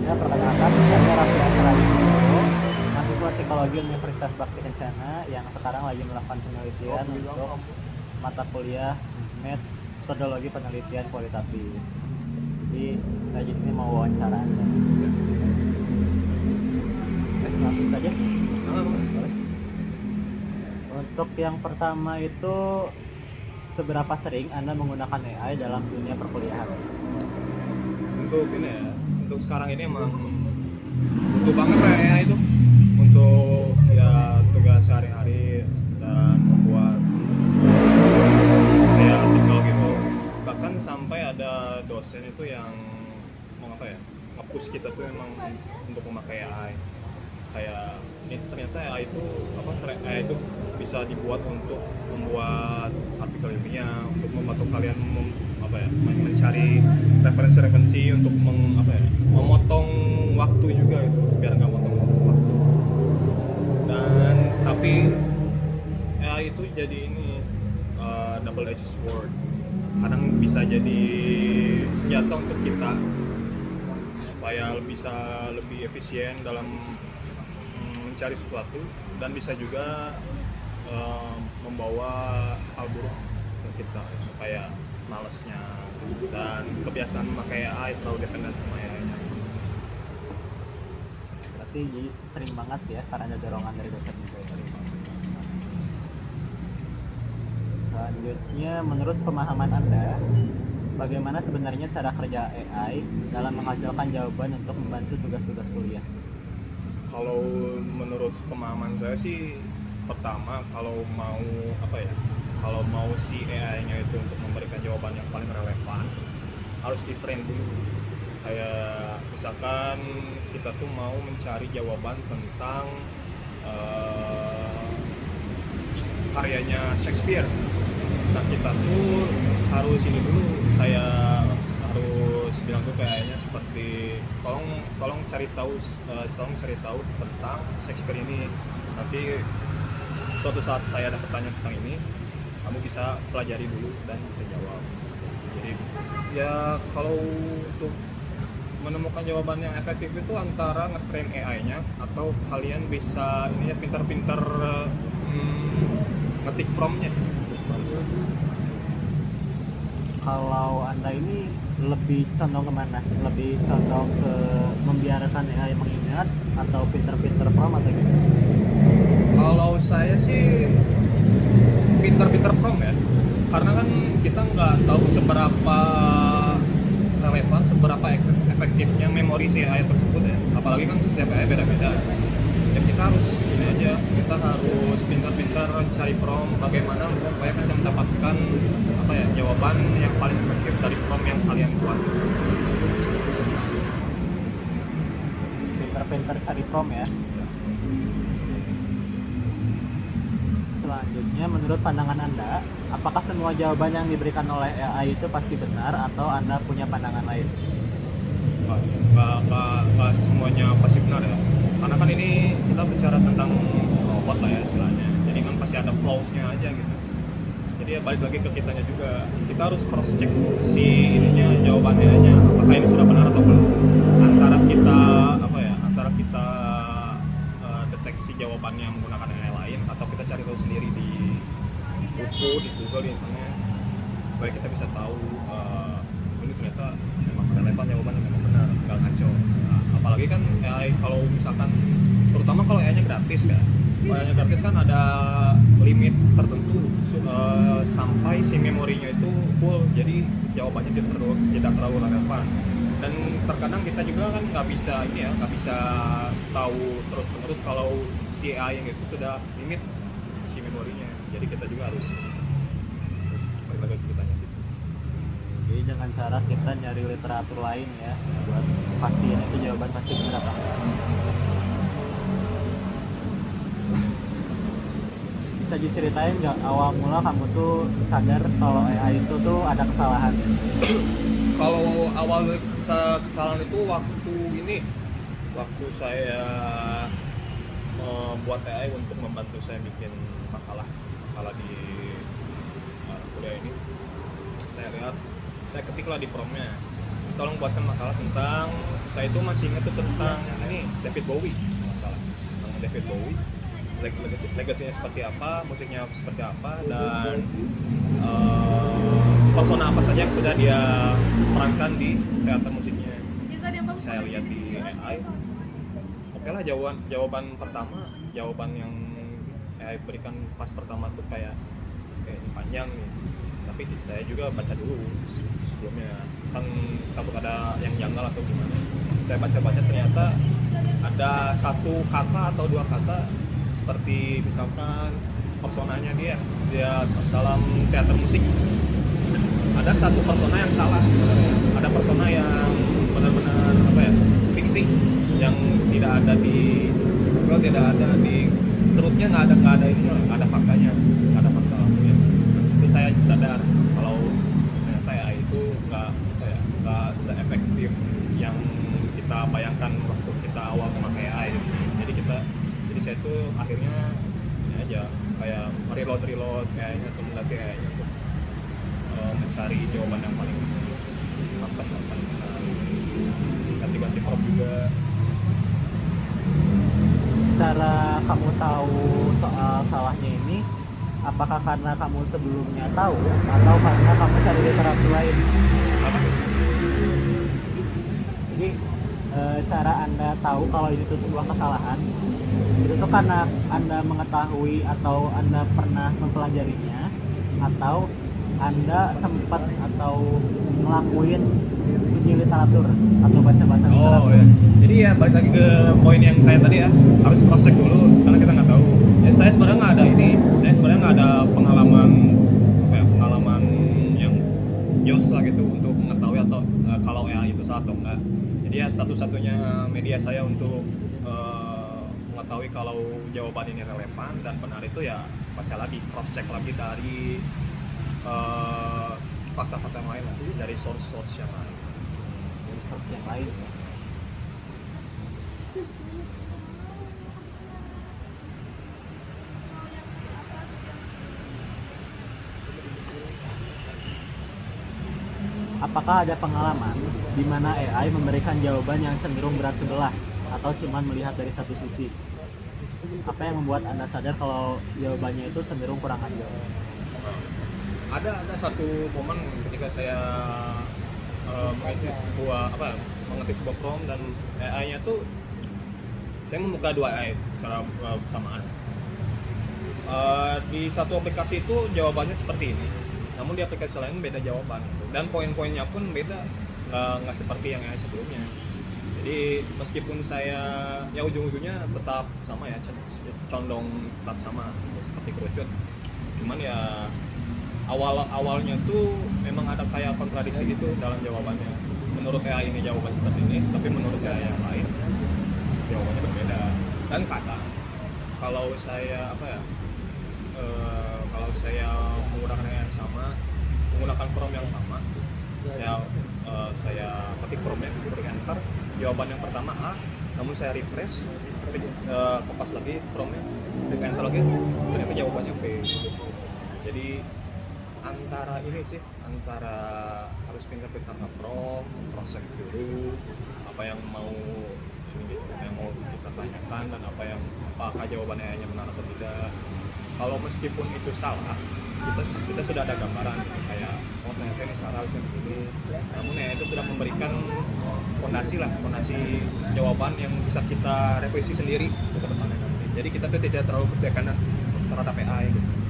Ya, perkenalkan, saya Raffi Asra Wisnu, mahasiswa Psikologi Universitas Bakti Kencana yang sekarang lagi melakukan penelitian untuk mata kuliah metodologi penelitian kualitatif. Jadi saya di sini mau wawancara Anda. Langsung saja. Boleh. Untuk yang pertama itu, seberapa sering Anda menggunakan AI dalam dunia perkuliahan? Untuk ini ya, untuk sekarang ini emang butuh banget ya itu untuk ya tugas sehari-hari dan membuat ya artikel gitu. Bahkan sampai ada dosen itu yang mau apa ya, nge-push kita tuh emang untuk memakai AI. Kayak ini ternyata AI itu AI itu bisa dibuat untuk membuat artikel ilmiah, untuk membantu kalian mencari referensi-referensi untuk memotong waktu juga itu biar nggak motong waktu. Dan tapi AI itu jadi ini double edged sword, kadang bisa jadi senjata untuk kita supaya bisa lebih efisien dalam mencari sesuatu, dan bisa juga membawa hal buruk ke kita supaya malesnya dan kebiasaan memakai AI terlalu dependen sama AI-nya. Berarti jadi sering banget ya, karena ada dorongan dari dosen juga. Sering banget. Selanjutnya, menurut pemahaman Anda, bagaimana sebenarnya cara kerja AI dalam menghasilkan jawaban untuk membantu tugas-tugas kuliah? Kalau menurut pemahaman saya sih, pertama kalau mau si AI-nya itu untuk memberikan jawaban yang paling relevan, harus di-train dulu. Kayak misalkan kita tuh mau mencari jawaban tentang karyanya Shakespeare. Nah, kita tuh harus ini dulu, kayak harus bilang tuh kayaknya seperti tolong cari tahu tentang Shakespeare ini. Nanti suatu saat saya ada pertanyaan tentang ini, kamu bisa pelajari dulu dan bisa jawab. Jadi ya kalau untuk menemukan jawaban yang efektif itu antara nge-train AI-nya atau kalian bisa ini ya pintar-pintar ngetik prompt-nya. Kalau Anda ini lebih condong kemana? Lebih condong ke membiarkan AI mengingat atau pinter-pinter prompt atau gitu? Kalau saya sih pinter-pinter prompt ya, karena kan kita nggak tahu seberapa relevan, seberapa efektifnya memori si AI tersebut ya. Apalagi kan setiap AI beda-beda. Ya kita harus ini aja, kita harus pintar-pintar cari prompt bagaimana supaya bisa mendapatkan jawaban yang paling efektif dari prompt yang kalian buat. Pinter-pinter cari prompt ya. Selanjutnya, menurut pandangan Anda, apakah semua jawaban yang diberikan oleh AI itu pasti benar atau Anda punya pandangan lain? Nggak semuanya pasti benar ya, karena kan ini kita bicara tentang robot lah ya istilahnya, jadi kan pasti ada flaws-nya aja gitu. Jadi ya balik lagi ke kitanya juga, kita harus cross check si ininya, jawabannya aja apakah ini sudah benar atau belum, antara kita deteksi jawabannya menggunakan AI lain, atau kita cari tahu sendiri di buku, di Google, di internet, supaya kita bisa tahu ini ternyata memang relevan jawabannya, memang benar, nggak ngaco. Nah, apalagi kan AI, kalau misalkan terutama kalau AI-nya gratis kan, kalau AI-nya gratis kan ada limit tertentu sampai si memorinya itu full, jadi jawabannya tidak terlalu relevan. Dan terkadang kita juga kan nggak bisa tahu terus-menerus kalau si AI yang itu sudah limit si memorinya, jadi kita juga harus balik lagi ke kitanya gitu. Jadi dengan cara kita nyari literatur lain ya, buat pastiin itu jawaban pasti benar atau enggak. Bisa diceritain nggak awal mula kamu tuh sadar kalau AI itu tuh ada kesalahan? Kalau awal kesalahan itu waktu saya buat AI untuk membantu saya bikin makalah di kuliah ini. Saya ketiklah di prompt-nya, tolong buatkan makalah tentang, saya itu masih ingat tuh tentang ini David Bowie kalau nggak salah, tentang David Bowie, legasinya seperti apa, musiknya seperti apa, dan persona apa saja yang sudah dia perankan di teater musiknya. Saya lihat di AI, oke lah, jawaban pertama, jawaban yang AI berikan pas pertama tuh kayak ini panjang nih, tapi saya juga baca dulu sebelumnya, kan takut ada yang janggal atau gimana. Saya baca-baca ternyata ada satu kata atau dua kata, seperti misalkan personanya dia dalam teater musik ada satu persona yang salah sebenarnya, ada persona yang benar-benar apa ya, fiksi, yang tidak ada di, kalau tidak ada di truthnya, nggak ada ini, nggak ada faktanya, nggak ada fakta langsungnya. Dari situ saya sadar kalau ternyata ya itu nggak seefektif yang kita bayangkan waktu kita awal memakai AI. Jadi saya tuh akhirnya ini aja kayak reload kayaknya, atau melatih kayaknya untuk mencari jawaban yang paling mantap, ganti prompt juga. Cara kamu tahu soal salahnya ini, apakah karena kamu sebelumnya tahu atau karena kamu cari literatur lain? Jadi cara Anda tahu kalau ini tuh sebuah kesalahan itu tuh karena Anda mengetahui atau Anda pernah mempelajarinya, atau Anda sempat atau ngelakuin studi literatur atau baca-baca literatur. Ya. Jadi ya balik lagi ke poin yang saya tadi ya, harus cross check dulu karena kita nggak tahu. Ya, saya sebenarnya nggak ada pengalaman yang jauh lah gitu untuk mengetahui atau kalau AI itu salah atau enggak. Jadi ya satu-satunya media saya untuk mengetahui kalau jawaban ini relevan dan benar itu ya baca lagi, cross check lagi dari fakta-fakta yang lain lah, dari source yang lain. Dari source yang lain. Apakah ada pengalaman di mana AI memberikan jawaban yang cenderung berat sebelah atau cuma melihat dari satu sisi? Apa yang membuat Anda sadar kalau jawabannya itu cenderung kurang adil? Ada satu momen ketika saya mengetik sebuah prompt dan AI-nya tuh, saya membuka dua AI secara bersamaan. Di satu aplikasi itu jawabannya seperti ini, namun di aplikasi lain beda jawaban dan poin-poinnya pun beda, nggak seperti yang AI sebelumnya. Jadi meskipun saya ya ujung-ujungnya tetap sama ya, condong tetap sama seperti kerucut, cuman ya awalnya tuh memang ada kayak kontradiksi gitu dalam jawabannya. Menurut AI ini jawaban seperti ini, tapi menurut AI yang lain jawabannya berbeda. Dan kadang kalau saya kalau saya menggunakan AI yang sama, menggunakan prompt yang sama, ya saya ketik promptnya, ketik enter, jawaban yang pertama A, namun saya refresh, kopas lagi promptnya, ketik enter lagi, ternyata jawabannya B. Jadi antara harus pintar-pintar nge-prompt, cross check dulu apa yang mau kita tanyakan dan apakah jawabannya hanya benar atau tidak. Kalau meskipun itu salah, kita sudah ada gambaran kayak ternyata ini salah, harusnya begini. Namun ya itu sudah memberikan fondasi jawaban yang bisa kita revisi sendiri untuk ke depannya nanti. Jadi kita tuh tidak terlalu bertekanan terhadap AI gitu.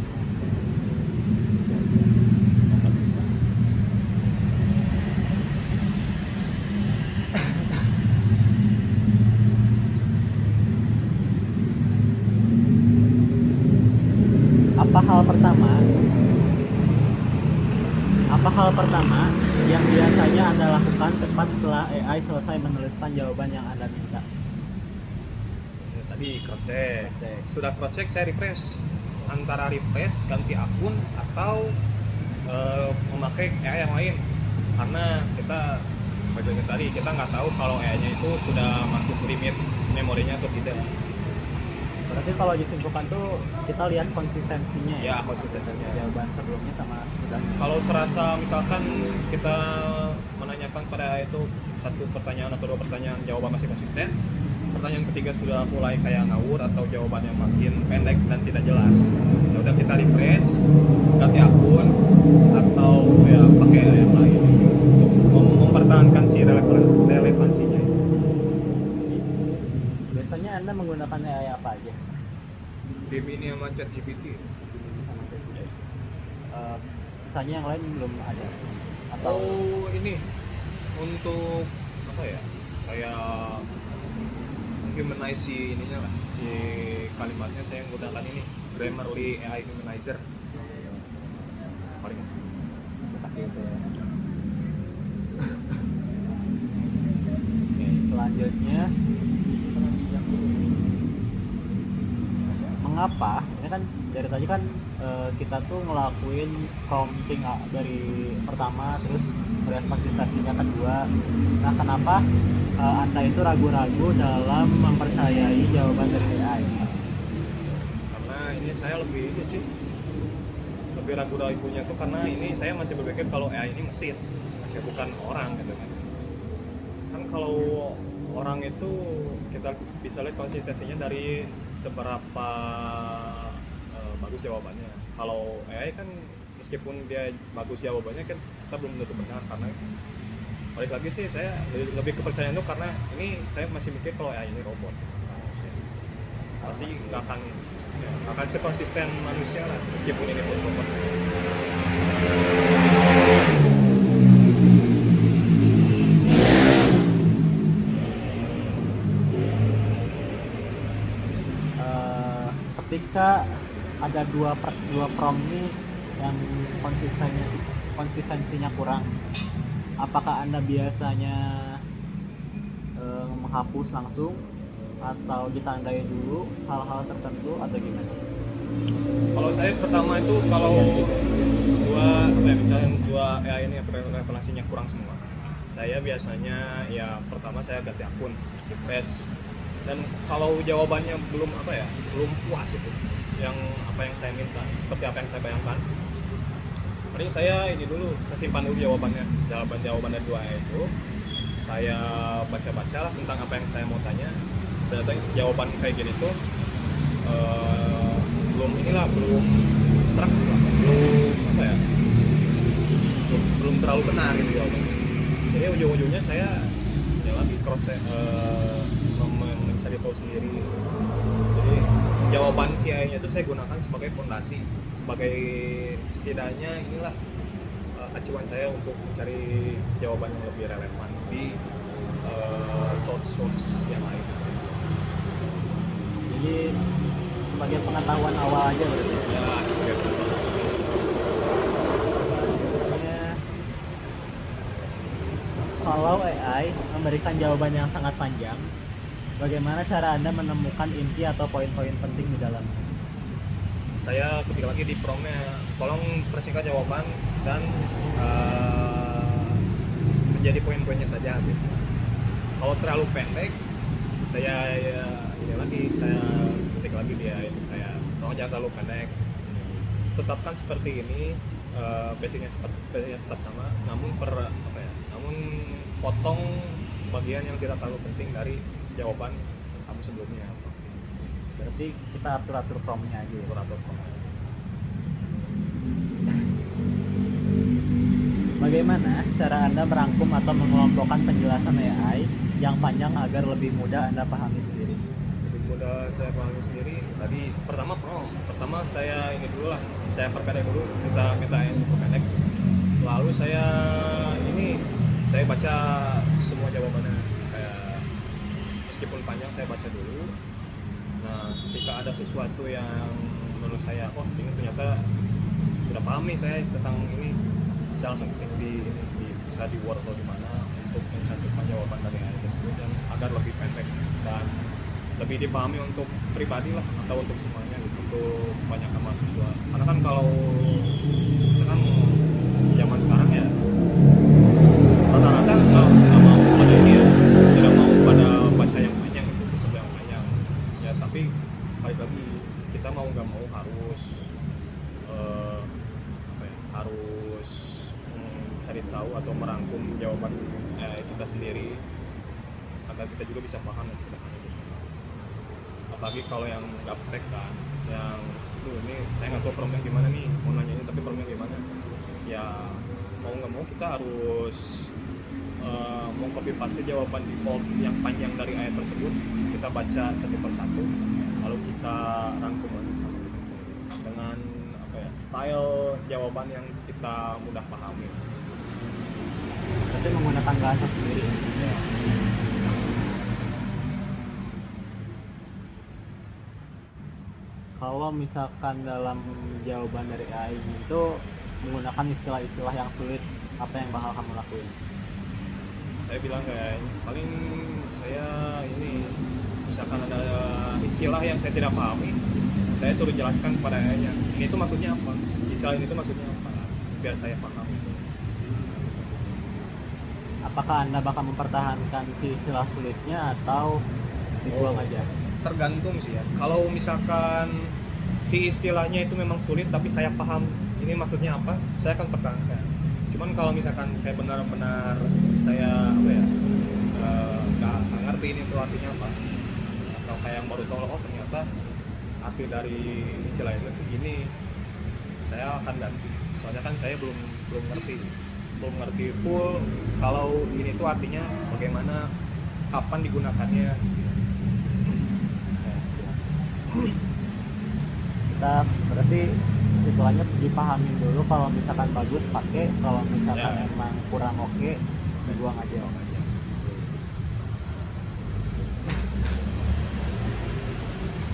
Apa hal pertama yang biasanya Anda lakukan tepat setelah AI selesai menuliskan jawaban yang Anda minta? Tadi cross check. Sudah cross check, saya refresh. Antara refresh, ganti akun, atau memakai AI yang lain. Karena kita tadi kita nggak tahu kalau AI-nya itu sudah masuk limit memorinya atau tidak. Berarti kalau disimpulkan tuh kita lihat konsistensinya ya. Ya konsistensinya. Jawaban sebelumnya sama sudah. Kalau serasa misalkan kita menanyakan pada itu satu pertanyaan atau dua pertanyaan jawaban masih konsisten, pertanyaan ketiga sudah mulai kayak ngawur atau jawabannya makin pendek dan tidak jelas, ya udah kita refresh, ganti akun atau ya pakai yang lain untuk mempertahankan si relevansinya. Biasanya Anda menggunakan AI apa aja? Gemini sama ChatGPT. Sama ChatGPT. Sisanya yang lain belum ada. Atau Oh ini untuk apa ya? Kayak humanize si ininya lah, si kalimatnya saya menggunakan ini Grammarly AI Humanizer paling. kasih itu ya. Oke, selanjutnya mengapa ini kan dari tadi kan kita tuh ngelakuin prompting dari pertama terus melihat konsistensinya kedua. Nah kenapa Anda itu ragu-ragu dalam mempercayai jawaban dari AI? Karena ini saya lebih ini sih lebih ragu-ragunya tuh karena ini saya masih berpikir kalau AI ini mesin, masih bukan orang gitu kan. Kan kalau orang itu kita bisa lihat konsistensinya dari seberapa bagus jawabannya. Kalau AI kan meskipun dia bagus jawabannya kan kita belum tentu benar, karena balik lagi sih saya lebih kepercayaan itu karena ini saya masih mikir kalau AI ini robot pasti nggak akan sekonsisten manusia lah meskipun ini pun robot. Ketika ada dua prompt nih yang konsistensinya kurang, apakah Anda biasanya menghapus langsung atau ditandai dulu hal-hal tertentu atau gimana? Kalau saya pertama itu kalau misalnya dua AI ini referensinya kurang semua, saya biasanya ya pertama saya ganti akun, refresh, dan kalau jawabannya belum puas gitu, yang apa yang saya minta, seperti apa yang saya bayangkan, paling saya saya simpan dulu jawaban dari dua AI itu, saya baca-baca lah tentang apa yang saya mau tanya. Ternyata jawaban kayak gini tuh belum serak, belum terlalu benar gitu jawabannya. Jadi ujung-ujungnya saya lagi mencari tahu sendiri. Jadi jawaban si AI-nya itu saya gunakan sebagai fondasi, sebagai setidaknya acuan saya untuk mencari jawaban yang lebih relevan di source yang lain. Jadi sebagai pengetahuan awal aja berarti ya? Ya, sebagai Kalau AI memberikan jawaban yang sangat panjang, bagaimana cara Anda menemukan inti atau poin-poin penting di dalamnya? saya ketika lagi di promnya, tolong persingkat jawaban dan menjadi poin-poinnya saja gitu. Kalau terlalu pendek, saya ketik lagi dia kayak tolong jangan terlalu pendek, tetapkan seperti ini, basicnya tetap sama, namun namun potong bagian yang tidak terlalu penting dari jawaban kamu sebelumnya. Berarti kita atur promptnya aja ya? Atur promnya. Bagaimana cara Anda merangkum atau mengelompokkan penjelasan AI yang panjang agar lebih mudah Anda pahami sendiri? Lebih mudah saya pahami sendiri. Tadi pertama saya ini dulu lah, saya perpendek dulu, kita perpendek. Lalu saya baca semua jawabannya, kayak meskipun panjang saya baca dulu. Nah, ketika ada sesuatu yang menurut saya, ini ternyata sudah paham nih saya tentang ini, saya langsung ketik bisa di Word atau di mana untuk mencantumkan jawaban dari AI tersebut dan agar lebih pendek dan lebih dipahami untuk pribadi lah atau untuk semuanya gitu, untuk kebanyakan mahasiswa. Karena kan kalau kan zaman sekarang ya rata-rata nggak mau pada ini ya, tidak mau pada baca yang panjang itu, sesuatu yang panjang ya, tapi balik kita sendiri agar kita juga bisa paham nanti ke depannya gitu. Apalagi kalau yang gaptek kan, yang ini saya nggak tahu formnya gimana nih, mau nanya ini tapi formnya gimana, ya mau nggak mau kita harus mau copy paste jawaban default yang panjang dari ayat tersebut, kita baca satu persatu, lalu kita rangkum lagi sama kita sendiri dengan apa ya, style jawaban yang kita mudah pahami. Berarti menggunakan bahasa sendiri. Ya. Kalau misalkan dalam jawaban dari AI itu menggunakan istilah-istilah yang sulit, apa yang bakal kamu lakuin? Saya bilang kayak paling saya ini, misalkan ada istilah yang saya tidak pahami, saya suruh jelaskan kepada AI-nya, ini itu maksudnya apa, istilah ini itu maksudnya apa, biar saya paham. Apakah Anda bakal mempertahankan si istilah sulitnya atau dibuang aja? Tergantung sih ya. Kalau misalkan si istilahnya itu memang sulit tapi saya paham ini maksudnya apa, saya akan pertahankan. Cuman kalau misalkan kayak benar-benar saya apa ya, nggak ngerti ini itu artinya apa, atau kayak yang baru tahu, oh ternyata arti dari istilah itu gini, saya akan ganti. Soalnya kan saya belum ngerti full kalau ini tuh artinya bagaimana, kapan digunakannya. Kita berarti istilahnya dipahamin dulu, kalau misalkan bagus pakai, kalau misalkan Ya. emang kurang oke dibuang aja.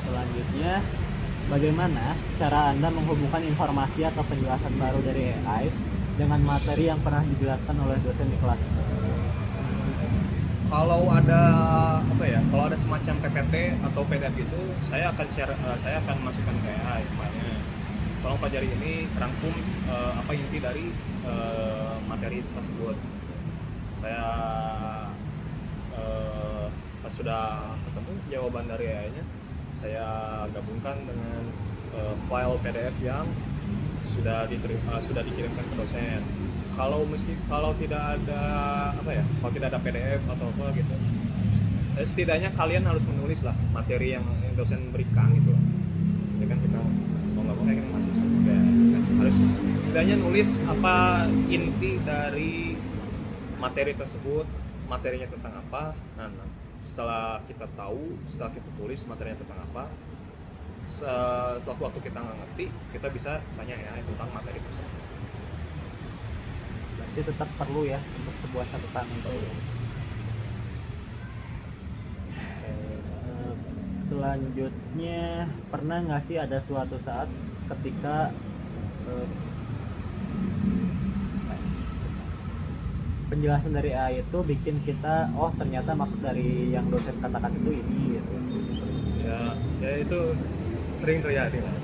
Selanjutnya, bagaimana cara Anda menghubungkan informasi atau penjelasan baru dari AI dengan materi yang pernah dijelaskan oleh dosen di kelas? Kalau ada apa ya, kalau ada semacam PPT atau PDF itu, saya akan share, saya akan masukkan ke AI misalnya, tolong pelajari ini, rangkum apa inti dari materi tersebut. Saya pas sudah ketemu jawaban dari AI-nya, saya gabungkan dengan file PDF yang sudah dikirimkan ke dosen. Kalau tidak ada apa ya, kalau tidak ada PDF atau apa gitu, setidaknya kalian harus menulis lah materi yang dosen berikan gitu. Ya kan, kita mau nggak mau kayak mahasiswa juga kan, harus setidaknya nulis apa inti dari materi tersebut, materinya tentang apa. Nah, setelah kita tulis materinya tentang apa, waktu kita nggak ngerti, kita bisa tanya AI tentang materi tersebut. Berarti tetap perlu ya untuk sebuah catatan itu. Selanjutnya, pernah nggak sih ada suatu saat ketika penjelasan dari AI itu bikin kita, oh ternyata maksud dari yang dosen katakan itu ini gitu. Ya itu sering terjadi lah,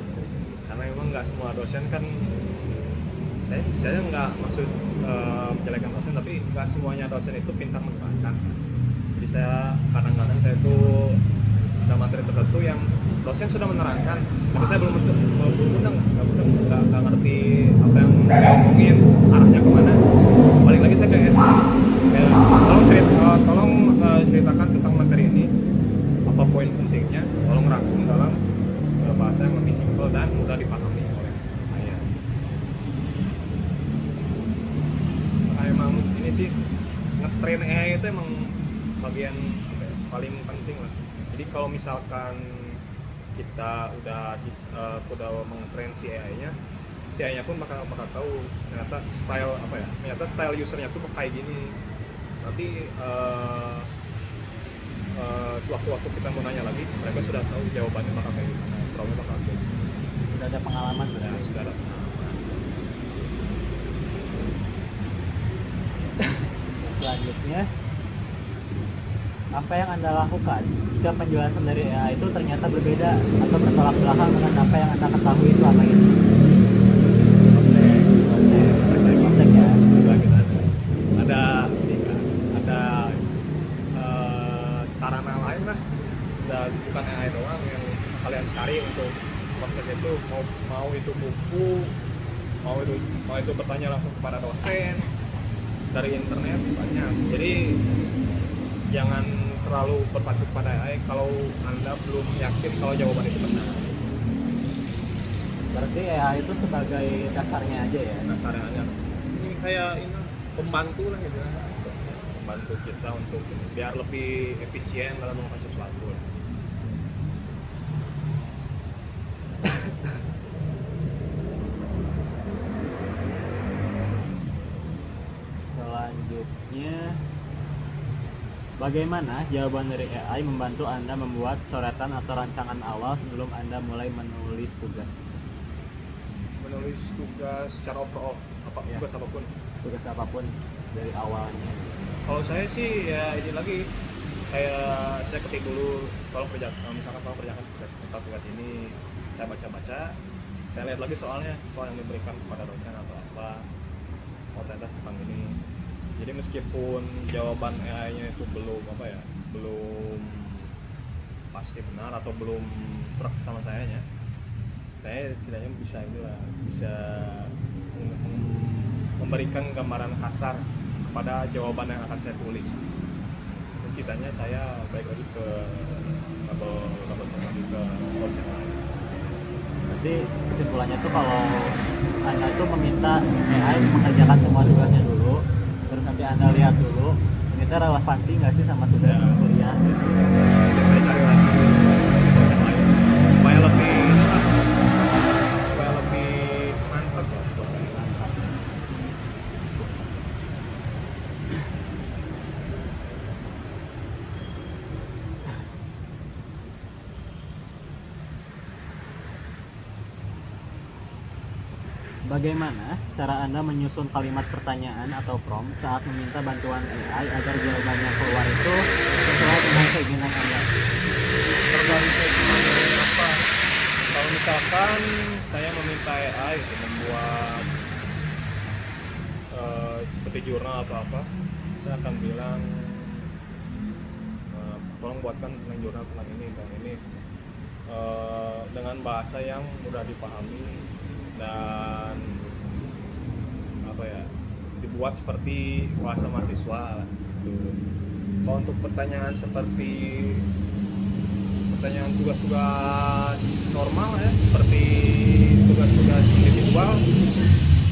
karena memang nggak semua dosen kan, saya nggak maksud menjelekan dosen, tapi nggak semuanya dosen itu pintar menerangkan. Jadi saya kadang-kadang saya tuh ada materi tertentu yang dosen sudah menerangkan, tapi saya belum nggak ngerti apa yang dia omongin, arahnya kemana. Balik lagi saya kayak tolong ceritakan tentang materi ini, apa poin pentingnya, tolong rangkum dalam bahasa yang lebih simpel dan mudah dipahami oleh saya. Emang ini sih, ngetrain AI itu emang bagian paling penting lah. Jadi kalau misalkan kita udah mengetrain si AI-nya, si AI-nya pun bakal tahu ternyata style usernya tuh kayak gini. Nanti sewaktu-waktu kita mau nanya lagi, mereka sudah tahu jawabannya bakal kayak gimana, problemnya bakal kayak gimana. Sudah ada pengalaman Ya, berarti. sudah ada pengalaman. Selanjutnya, apa yang Anda lakukan jika penjelasan dari AI itu ternyata berbeda atau bertolak belakang dengan apa yang Anda ketahui selama ini? Cek ya. Ada sarana lain lah, bukan AI doang yang kalian cari untuk proses itu, mau itu buku, mau itu bertanya langsung kepada dosen, dari internet banyak. Jadi jangan terlalu berpacu pada AI kalau Anda belum yakin kalau jawaban itu benar. Berarti AI itu sebagai dasarnya aja ya. Dasarnya aja. Ini kayak ini pembantu lah gitu. Membantu kita untuk biar lebih efisien dalam melakukan sesuatu. Selanjutnya, bagaimana jawaban dari AI membantu Anda membuat coretan atau rancangan awal sebelum Anda mulai menulis tugas? Menulis tugas secara overall, Ya. tugas apapun. Tugas apapun dari awalnya. Kalau saya sih ya ini lagi kayak saya ketik dulu misalkan kalau kerjakan tugas ini, saya baca-baca, saya lihat lagi soal yang diberikan kepada dosen atau apa, oh ternyata tentang ini. Jadi meskipun jawaban AI-nya itu belum pasti benar atau belum serak sama saya setidaknya bisa memberikan gambaran kasar pada jawaban yang akan saya tulis. Dan sisanya saya balik lagi ke double check lagi ke source yang lain. Berarti kesimpulannya tuh kalau Anda tuh meminta AI mengerjakan semua tugasnya dulu, terus nanti Anda lihat dulu ini tuh relevansi nggak sih sama tugas kuliah gitu. Jadi saya cari lagi source yang lain supaya lebih mantap lah buat saya. Bagaimana cara Anda menyusun kalimat pertanyaan atau prompt saat meminta bantuan AI agar jawabannya keluar itu sesuai dengan keinginan Anda? Tergantung keinginan apa. Kalau misalkan saya meminta AI untuk membuat seperti jurnal atau apa, saya akan bilang tolong buatkan tentang jurnal tentang ini dengan bahasa yang mudah dipahami dan dibuat seperti bahasa mahasiswa gitu. Kalau untuk pertanyaan seperti pertanyaan tugas-tugas normal ya, seperti tugas-tugas individual,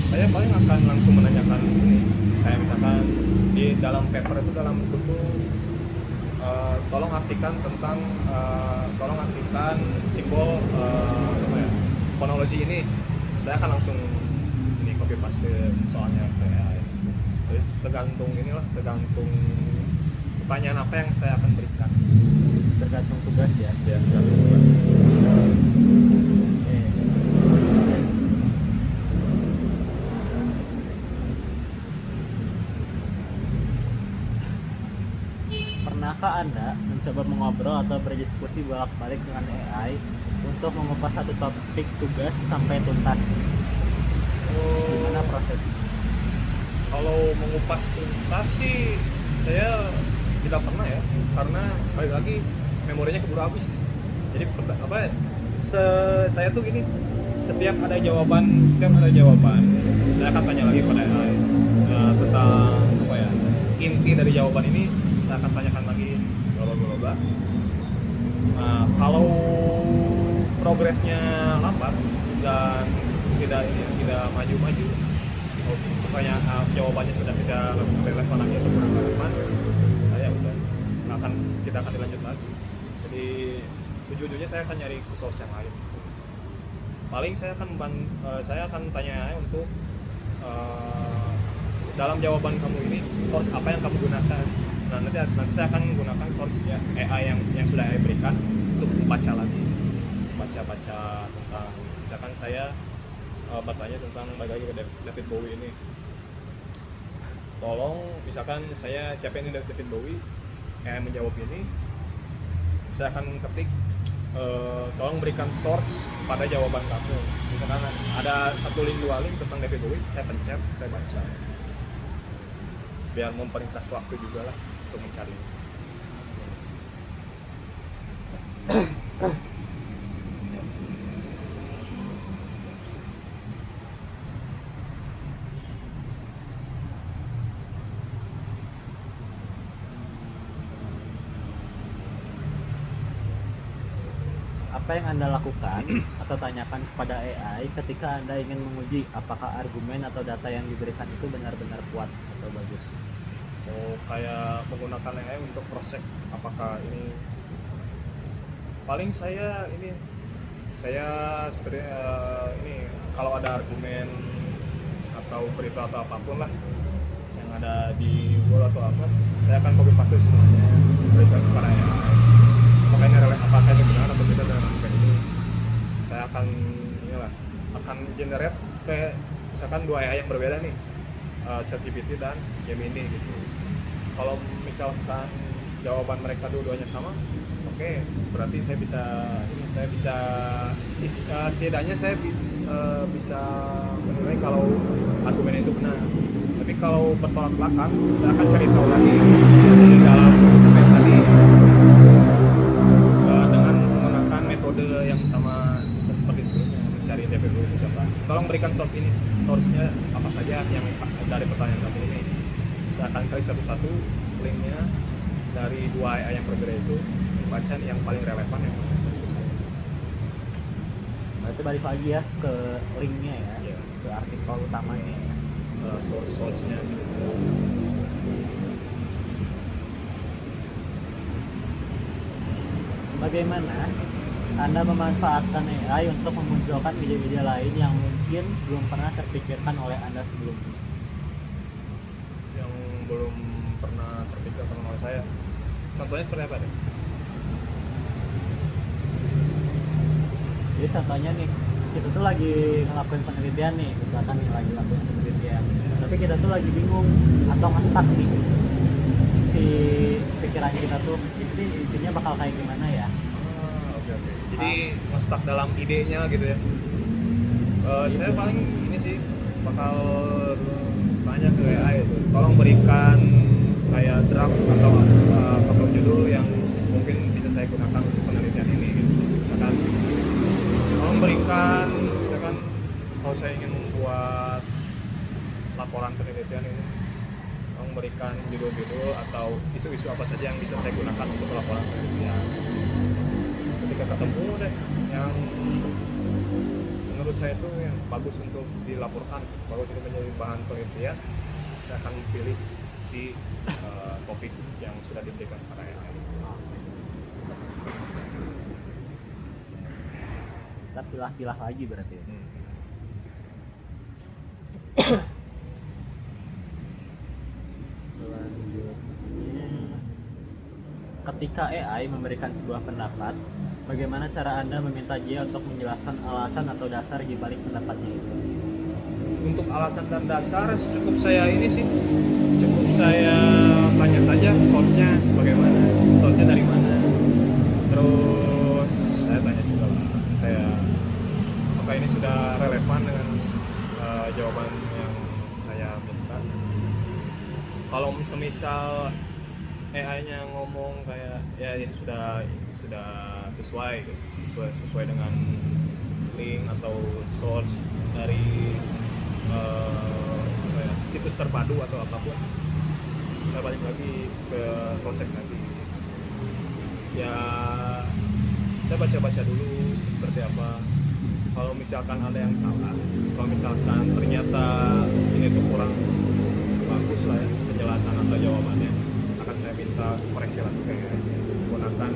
saya paling akan langsung menanyakan ini, kayak misalkan di dalam paper itu dalam buku tolong artikan simbol fonologi ini. Saya akan langsung ini copy paste soalnya ke AI. Tergantung pertanyaan apa yang saya akan berikan. Tergantung tugas ya. Ya, tergantung tugas. Pernahkah Anda mencoba mengobrol atau berdiskusi bolak-balik dengan AI untuk mengupas satu topik tugas sampai tuntas? Gimana prosesnya? Kalau mengupas tuntas sih saya tidak pernah ya, karena balik lagi memorinya keburu habis. Jadi saya tuh gini, setiap ada jawaban saya akan tanya lagi pada AI tentang inti dari jawaban ini. Saya akan tanyakan lagi bla. Nah, kalau progresnya lambat dan tidak maju-maju, jawabannya sudah tidak relevan lagi atau kurang relevan, kita akan dilanjut lagi. Jadi ujung-ujungnya saya akan nyari source yang lain. Paling saya akan tanya untuk dalam jawaban kamu ini source apa yang kamu gunakan. Nah, nanti saya akan menggunakan source ya, AI yang sudah saya berikan untuk membaca tentang, misalkan saya bertanya tentang bagaimana David Bowie ini. Tolong, misalkan saya siapa ini David Bowie, yang menjawab ini, saya akan ketik tolong berikan source pada jawaban kamu. Misalkan ada 1 link 2 link tentang David Bowie, saya pencet, saya baca, biar memperingkas waktu juga lah untuk mencari. apa yang Anda lakukan atau tanyakan kepada AI ketika Anda ingin menguji apakah argumen atau data yang diberikan itu benar-benar kuat atau bagus? Oh, kayak menggunakan AI untuk cross check apakah ini, paling saya sebenarnya ini kalau ada argumen atau berita atau apapun lah yang ada di Google atau apa, saya akan copy paste semuanya berikan kepada AI. Apakah ini benar atau tidak dengan argumen ini, saya akan akan generate kayak misalkan dua AI yang berbeda nih, ChatGPT dan Gemini gitu. Kalau misalkan jawaban mereka dua-duanya sama, oke, berarti saya bisa setidaknya saya bisa menilai kalau argumen itu benar. Tapi kalau bertolak belakang, saya akan cari tahu lagi di dalam argumen tadi dengan menggunakan metode yang sama seperti sebelumnya, mencari DPU misalkan. Tolong berikan source-nya apa saja yang dari pertanyaan kamu ini. Saya akan klik satu-satu linknya dari dua AI yang berbeda itu, baca yang paling relevan yang mana. Berarti balik lagi ya ke linknya ya, Iya. ke artikel utamanya ya. Source-nya sih. Bagaimana Anda memanfaatkan AI untuk memunculkan ide-ide lain yang mungkin belum pernah terpikirkan oleh Anda sebelumnya? Yang belum pernah terpikirkan oleh saya. Contohnya seperti apa deh? Jadi contohnya nih, kita tuh lagi ngelakuin penelitian nih, misalkan nih lagi ngelakuin penelitian, tapi kita tuh lagi bingung atau nge-stuck nih si pikiran kita tuh, ini isinya bakal kayak gimana ya? Oke. Jadi nge-stuck dalam idenya gitu ya. Saya paling ini sih bakal tanya ke AI itu, tolong berikan kayak draft atau judul yang mungkin bisa saya gunakan untuk penelitian ini gitu. Misalkan tolong berikan, misalkan kalau saya ingin membuat laporan penelitian ini, tolong berikan judul-judul atau isu-isu apa saja yang bisa saya gunakan untuk laporan penelitian. Ketika ketemu deh yang menurut saya itu yang bagus untuk dilaporkan, bagus untuk menjadi bahan penelitian, saya akan pilih si topik yang sudah diberikan kepada AI. Kita pilah-pilah lagi berarti. Selanjutnya, ketika AI memberikan sebuah pendapat, bagaimana cara Anda meminta dia untuk menjelaskan alasan atau dasar di balik pendapatnya itu? Untuk alasan dan dasar cukup saya tanya saja source-nya bagaimana, source-nya dari mana, terus saya tanya juga lah kayak apakah ini sudah relevan dengan jawaban yang saya minta. Kalau misal AI-nya ngomong kayak ya ini sudah sesuai dengan link atau source dari situs terpadu atau apapun, saya balik lagi ke konsep lagi ya, saya baca dulu seperti apa. Kalau misalkan ada yang salah, kalau misalkan ternyata ini tuh kurang bagus lah ya penjelasan atau jawabannya, akan saya minta koreksi lagi kayak menggunakan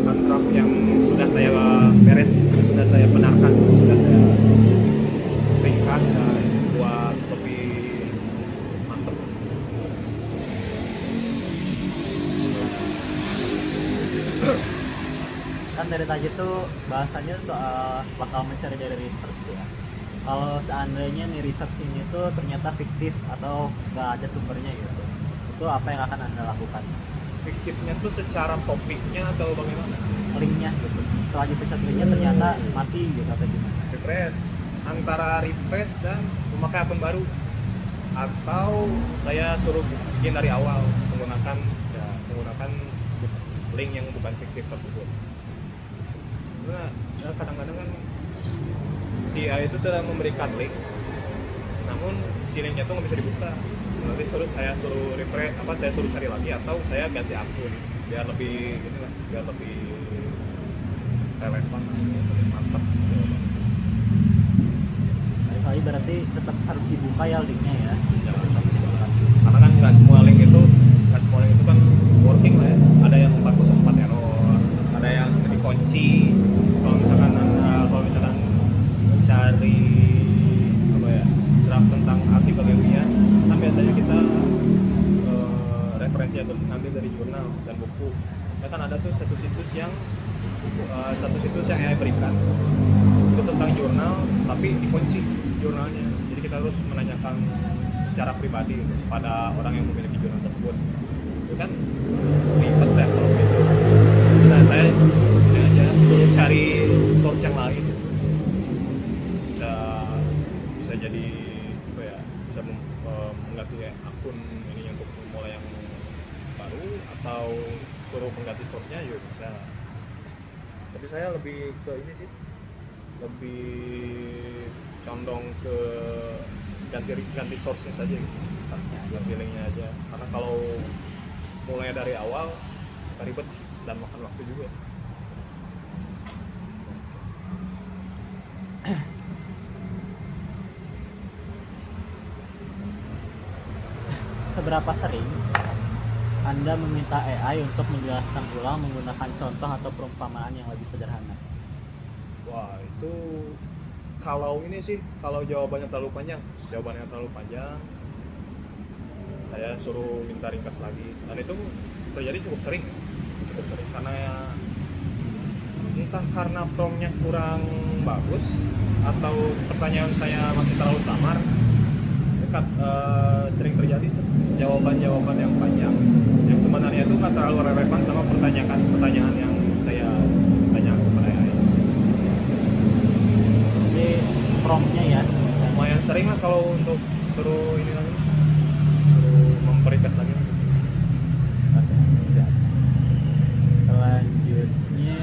draft yang sudah saya beres, sudah saya benarkan, sudah saya ringkas dan buat lebih mantap. Kan dari tadi tuh bahasanya soal bakal mencari dari research ya. Kalau seandainya nih research ini tuh ternyata fiktif atau nggak ada sumbernya gitu, itu apa yang akan Anda lakukan? Fiktifnya tuh secara topiknya atau bagaimana? Linknya gitu, setelah dipencet linknya ternyata mati gitu atau gimana? Refresh, antara refresh dan memakai akun baru, atau saya suruh bikin dari awal menggunakan link yang bukan fiktif tersebut. Karena kadang-kadang kan si AI itu sudah memberikan link, namun si linknya tuh nggak bisa dibuka. Nanti saya suruh refresh, saya suruh cari lagi atau saya ganti akun biar lebih relevan, mantap. Kali berarti tetap harus dibuka ya linknya ya. Ya. Source Code. Karena kan nggak semua link itu kan working lah ya. Ada yang 404 error, ada yang dikunci. Kalau misalkan mencari apa ya, draft tentang artikel ilmiah, kan biasanya kita referensi itu ngambil dari jurnal dan buku. Ya kan ada tuh satu situs yang AI berikan itu tentang jurnal tapi dikunci jurnalnya, jadi kita harus menanyakan secara pribadi gitu, pada orang yang memiliki jurnal tersebut. Itu kan ribet ya kalau gitu. Nah saya ini aja suruh cari source yang lain, bisa jadi apa ya, bisa mengganti akun ini untuk memulai yang baru, atau suruh mengganti source-nya juga bisa. Tapi saya lebih ke ini sih, lebih condong ke ganti source-nya saja gitu. Source-nya aja. Ganti link-nya aja. Karena kalau mulai dari awal ribet dan makan waktu juga. Seberapa sering Anda meminta AI untuk menjelaskan ulang menggunakan contoh atau perumpamaan yang lebih sederhana? Wah, itu kalau ini sih, kalau jawabannya terlalu panjang, saya suruh minta ringkas lagi. Dan itu terjadi cukup sering karena entah karena promptnya kurang bagus atau pertanyaan saya masih terlalu samar, sering terjadi tuh jawaban yang panjang yang sebenarnya itu nggak terlalu relevan sama pertanyaan yang saya tanyakan kepada AI. Jadi promptnya ya Lumayan sering lah kalau untuk suruh memperringkas lagi. Oke, siap. Selanjutnya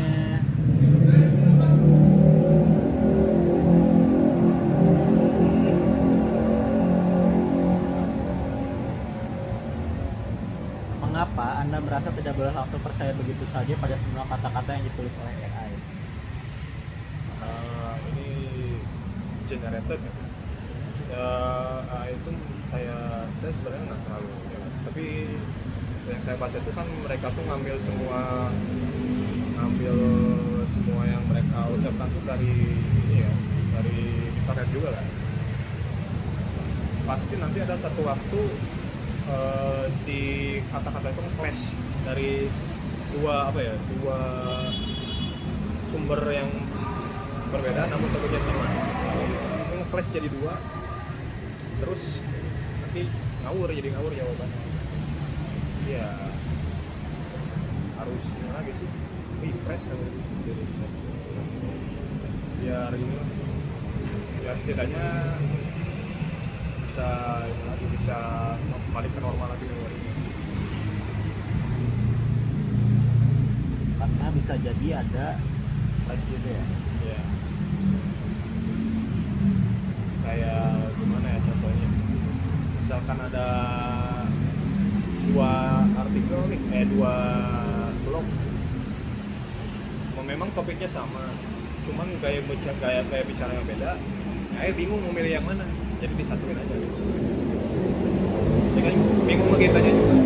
mengapa Anda merasa tidak boleh langsung percaya begitu saja pada semua kata-kata yang ditulis oleh AI? Ini generated ya. Itu saya sebenarnya nggak terlalu ya, tapi yang saya baca itu kan mereka tuh ngambil semua yang mereka ucapkan tuh dari ini ya, dari internet juga kan. Pasti nanti ada satu waktu si kata-kata itu clash dari dua sumber yang berbeda namun tentunya sama. Itu clash jadi dua, terus nanti ngawur jawabannya. Ya harus ini lagi sih, refresh biar setidaknya bisa balik ke normal lagi nih. Karena bisa jadi ada clash gitu ya. Ya. Kayak gimana ya contohnya? Misalkan ada dua artikel nih, dua blog. Memang topiknya sama, cuman gaya bicaranya beda. Saya bingung memilih yang mana, jadi disatuin aja. Ya kan bingung begitu juga.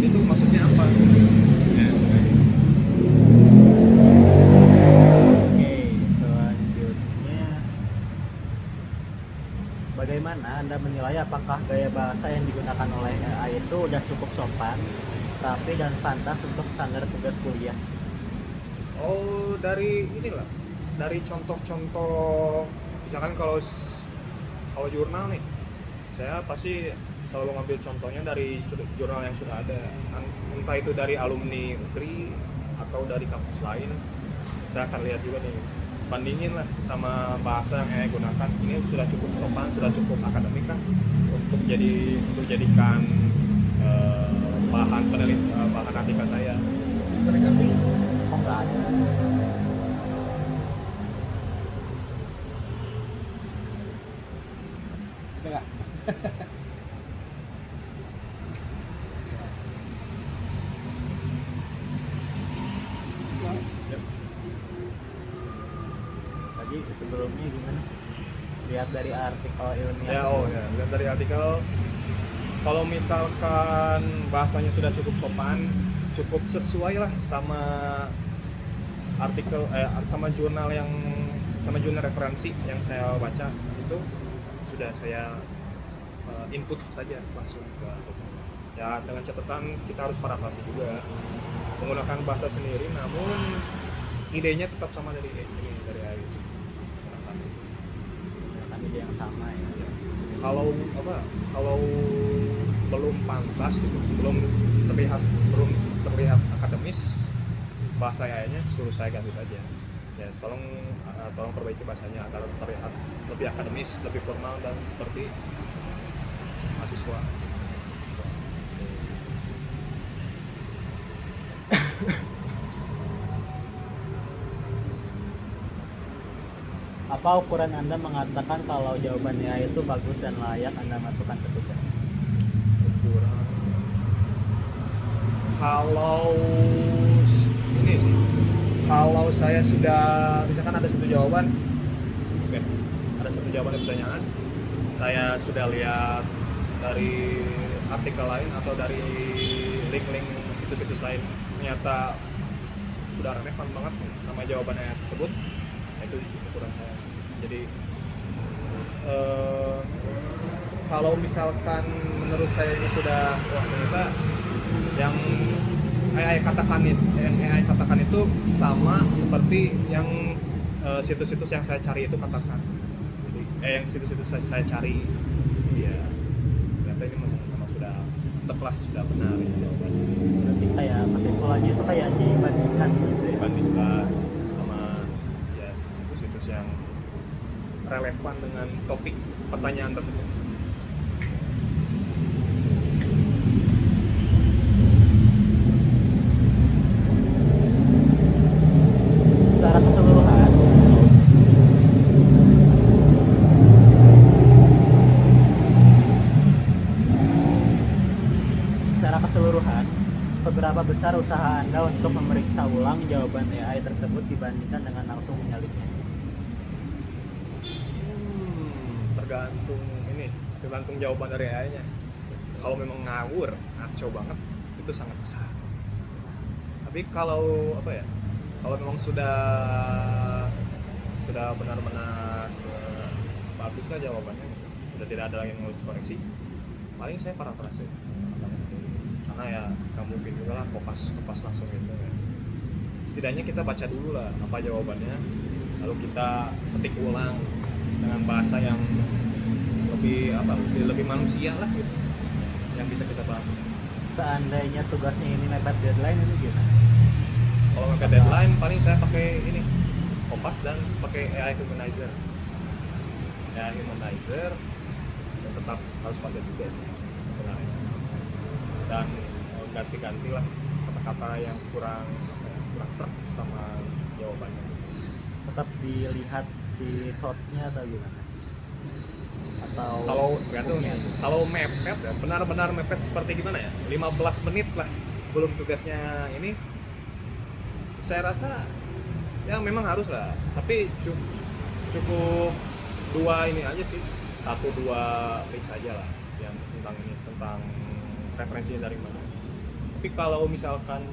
Itu maksudnya apa? Ya, Oke, selanjutnya bagaimana Anda menilai apakah gaya bahasa yang digunakan oleh AI itu udah cukup sopan, rapi, dan pantas untuk standar tugas kuliah? Oh, dari contoh-contoh, misalkan kalau jurnal nih, saya pasti selalu ngambil contohnya dari jurnal yang sudah ada, entah itu dari alumni UGRI atau dari kampus lain. Saya akan lihat juga nih, bandingin lah sama bahasa yang saya gunakan, ini sudah cukup sopan, sudah cukup akademik kan untuk jadikan bahan artikel saya. Oh, nggak ada. Enggak. berarti sebelumnya gimana? Lihat dari artikel ilmiah. Ya, lihat dari artikel, kalau misalkan bahasanya sudah cukup sopan, cukup sesuai lah sama artikel sama jurnal referensi yang saya baca, itu sudah saya input saja langsung ke ya, dengan catatan kita harus parafrase juga menggunakan bahasa sendiri, namun idenya tetap sama dari AI. Kan ide yang sama ya. Kalau belum pantas gitu, belum terlihat akademis, bahasa AI-nya suruh saya ganti saja. Ya, tolong perbaiki bahasanya agar terlihat lebih akademis, lebih formal dan seperti mahasiswa. Apa ukuran Anda mengatakan kalau jawabannya itu bagus dan layak Anda masukkan ke tugas? Ukuran. Kalau ini sih, kalau saya sudah misalkan ada satu jawaban, ada satu jawaban dari pertanyaan, saya sudah lihat dari artikel lain atau dari link-link situs-situs lain, ternyata sudah relevan banget sama jawabannya tersebut, itu ukuran saya. Jadi kalau misalkan menurut saya ini sudah ternyata yang AI katakan itu sama seperti yang situs-situs yang saya cari itu katakan. Jadi yang situs-situs saya cari, ya ternyata ini memang sudah tepat, sudah benar ini jawabannya. Berarti kayak kesimpulannya itu kayak dibandingkan gitu ya. Dibandingkan sama ya situs-situs yang relevan dengan topik pertanyaan tersebut. Secara keseluruhan, seberapa besar usaha Anda untuk memeriksa ulang jawaban AI tersebut dibandingkan dengan langsung menyalipnya? Tergantung jawaban dari AI-nya. Kalau memang ngawur, ngaco banget, itu sangat besar. Tapi kalau kalau memang sudah benar-benar bagus lah jawabannya, sudah tidak ada lagi yang harus koreksi, paling saya parafrase. Karena ya nggak mungkin juga lah kopas langsung gitu ya. Setidaknya kita baca dulu lah apa jawabannya, lalu kita ketik ulang dengan bahasa yang lebih manusia lah gitu, yang bisa kita pahami. Seandainya tugasnya ini mepet deadline, itu gimana? Kalau mepet deadline paling saya pakai ini Kompas dan pakai AI Humanizer. AI Humanizer dan tetap harus pakai juga sih sebenarnya. Dan ganti-ganti lah kata-kata yang kurang serak sama jawabannya. Tetap dilihat si source-nya atau gimana? Atau kalau mepet ya, benar-benar mepet seperti gimana ya, 15 menit lah sebelum tugasnya ini, saya rasa ya memang harus lah, tapi cukup 2 ini aja sih, 1-2 link saja lah yang tentang referensinya dari mana. Tapi kalau misalkan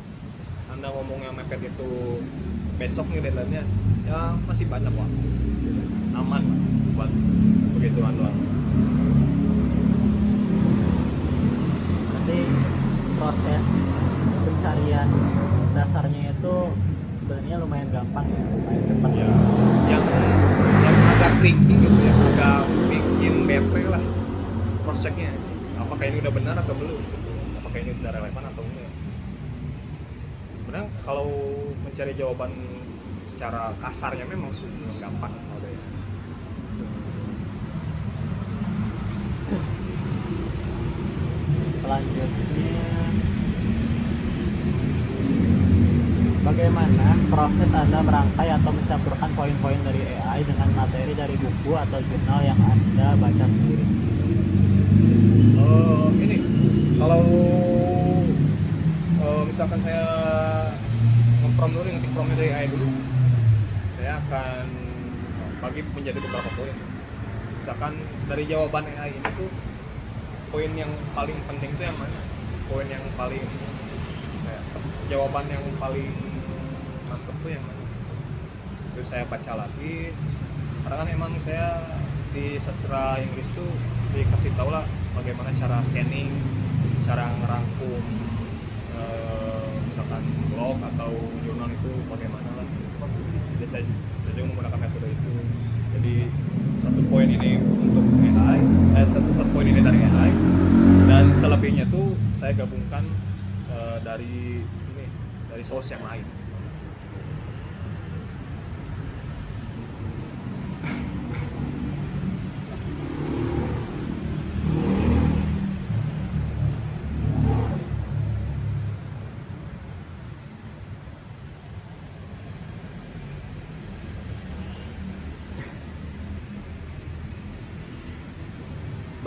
Anda ngomong yang mepet itu besok nih deadline-nya, ya masih banyak waktu, aman lah buat begituan doang. Berarti proses pencarian dasarnya itu sebenarnya lumayan gampang ya, lumayan cepat ya. Yang agak tricky gitu ya, agak bikin bete lah cross checknya sih. Apakah ini udah benar atau belum? Apakah ini sudah relevan atau enggak? Sebenarnya kalau mencari jawaban secara kasarnya memang sudah gampang. Selanjutnya, bagaimana proses Anda merangkai atau mencampurkan poin-poin dari AI dengan materi dari buku atau jurnal yang Anda baca sendiri? Ini kalau misalkan saya ngetik prompt dari AI dulu, saya akan bagi menjadi beberapa poin. Misalkan dari jawaban AI ini tuh poin yang paling penting tuh yang mana? Poin yang paling jawaban yang paling mantap tuh yang mana? Terus saya baca lagi, karena kan emang saya di sastra Inggris tuh dikasih tau lah bagaimana cara scanning, cara ngerangkum misalkan blog atau jurnal itu bagaimana lah. Jadi saya juga menggunakan metode itu. Jadi satu poin ini untuk AI, satu poin ini dari AI, dan selebihnya tuh saya gabungkan dari source yang lain.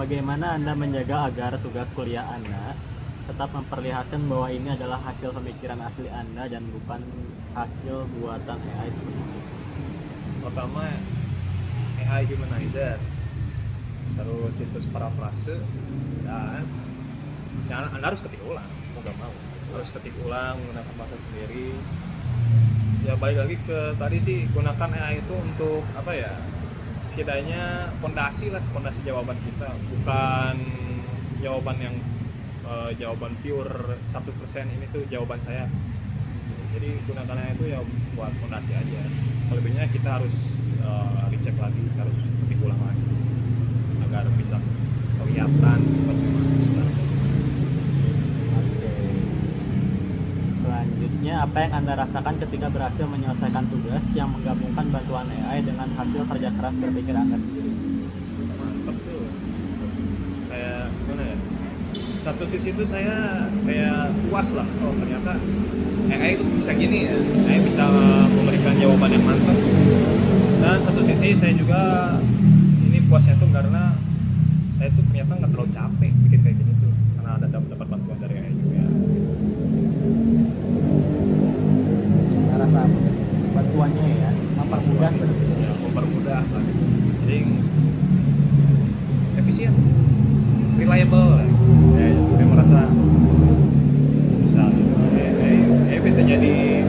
Bagaimana Anda menjaga agar tugas kuliah Anda tetap memperlihatkan bahwa ini adalah hasil pemikiran asli Anda dan bukan hasil buatan AI seperti itu? Pertama, AI humanizer, terus situs parafrase, dan Anda harus ketik ulang, mau gak mau harus ketik ulang menggunakan bahasa sendiri. Ya balik lagi ke tadi sih, gunakan AI itu untuk apa ya, setidaknya fondasi jawaban kita, bukan jawaban yang jawaban pure 100% ini tuh jawaban saya. Jadi gunakannya itu ya buat fondasi aja. Selebihnya kita harus recheck lagi, harus ketik ulang lagi agar bisa kelihatan seperti mahasiswa. Oke. Selanjutnya, apa yang Anda rasakan ketika berhasil menyelesaikan tugas yang menggabungkan bantuan AI dengan hasil kerja keras berpikir Anda sendiri? Mantap tuh. Kayak gimana ya? Satu sisi tuh saya kayak puas lah. Oh ternyata AI itu bisa gini ya. AI bisa memberikan jawaban yang mantap. Dan satu sisi saya juga ini puasnya tuh karena saya tuh ternyata nggak terlalu capek bikin kayak gini tuh, karena ada dapat bantuan dari AI juga. Rasa bantuannya ya mempermudah berarti. Ya, mempermudah lah gitu. Jadi efisien, reliable lah. Ya, saya merasa bisa gitu. Bisa jadi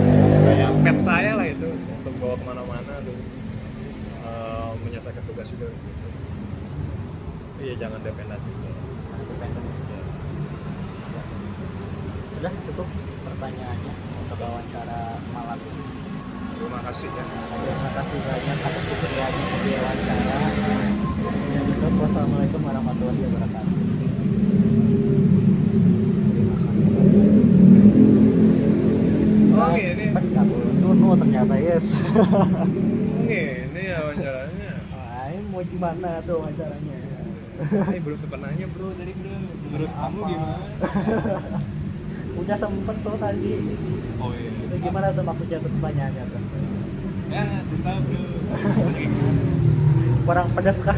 kayak pet saya lah itu untuk bawa kemana-mana tuh, menyelesaikan tugas juga gitu. Iya, jangan dependen juga. Ya. Sudah cukup pertanyaannya untuk wawancara malam ini. Terima kasih ya. Terima kasih banyak atas kesediaannya untuk diwawancara. Dan juga wassalamualaikum warahmatullahi wabarakatuh. Terima kasih banyak. Oh ini. Nuno ternyata yes. Ini ya wawancaranya. Ay, mau gimana tuh wawancaranya? Belum sempat nanya bro tadi bro. Menurut kamu gimana? Udah sempet tuh tadi. Oh iya. Itu gimana tuh maksudnya tuh pertanyaannya tuh? Ya, tahu bro. Kurang pedas kah?